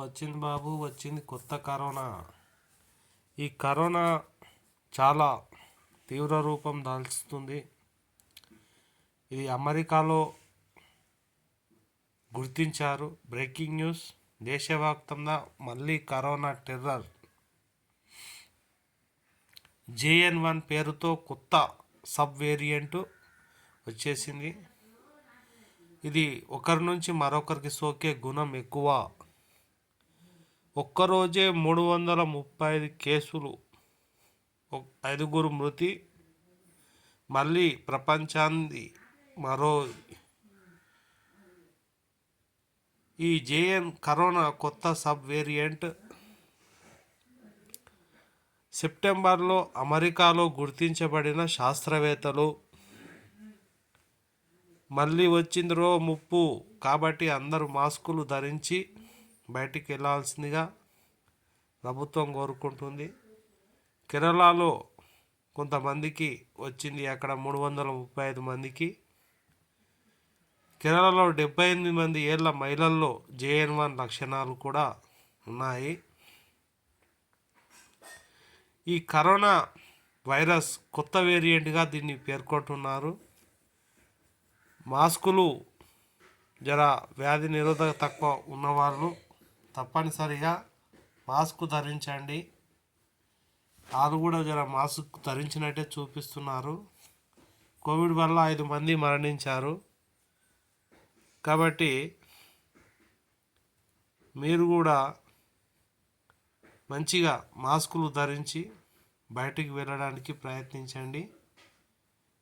వచ్చింది బాబు, వచ్చింది కొత్త కరోనా. ఈ కరోనా చాలా తీవ్ర రూపం దాల్చుతుంది. ఇది అమెరికాలో గుర్తించారు. బ్రేకింగ్ న్యూస్, దేశవ్యాప్తంగా మళ్ళీ కరోనా టెర్రర్. JN.1 పేరుతో కొత్త సబ్ వేరియంట్ వచ్చేసింది. ఇది ఒకరి నుంచి మరొకరికి సోకే గుణం ఎక్కువ. ఒక్కరోజే 335 కేసులు, 5 మృతి. మళ్ళీ ప్రపంచాన్ని మరో ఈ కరోనా కొత్త సబ్ వేరియంట్ సెప్టెంబర్లో అమెరికాలో గుర్తించబడిన శాస్త్రవేత్తలు మళ్ళీ వచ్చిందిరో ముప్పు, కాబట్టి అందరూ మాస్కులు ధరించి బయటికి వెళ్ళాల్సిందిగా ప్రభుత్వం కోరుకుంటుంది. కేరళలో కొంతమందికి వచ్చింది, అక్కడ 335 మందికి. కేరళలో 78 మంది ఏళ్ల మహిళల్లో JN.1 లక్షణాలు కూడా ఉన్నాయి. ఈ కరోనా వైరస్ కొత్త వేరియంట్గా దీన్ని పేర్కొంటున్నారు. మాస్కులు వ్యాధి నిరోధక తక్కువ ఉన్నవాళ్ళు తప్పనిసరిగా మాస్క్ ధరించండి. వాళ్ళు కూడా మాస్క్ ధరించినట్టే చూపిస్తున్నారు. కోవిడ్ వల్ల 5 మంది మరణించారు. కాబట్టి మీరు కూడా మంచిగా మాస్కులు ధరించి బయటికి వెళ్ళడానికి ప్రయత్నించండి.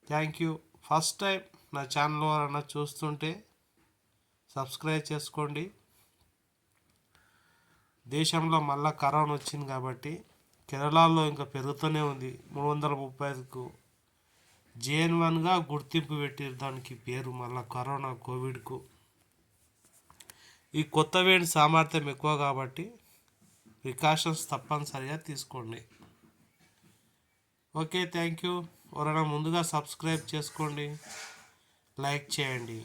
Thank you. ఫస్ట్ టైం నా ఛానల్ ఎవరైనా చూస్తుంటే సబ్స్క్రైబ్ చేసుకోండి. దేశంలో మళ్ళీ కరోనా వచ్చింది కాబట్టి కేరళలో ఇంకా పెరుగుతూనే ఉంది. 335కు JN.1గా గుర్తింపు పెట్టారు. దానికి పేరు మళ్ళీ కరోనా కోవిడ్కు. ఈ కొత్త వేడి సామర్థ్యం ఎక్కువ కాబట్టి ప్రికాషన్స్ తప్పనిసరిగా తీసుకోండి. Okay, thank you. ఎవరైనా ముందుగా సబ్స్క్రైబ్ చేసుకోండి, లైక్ చేయండి.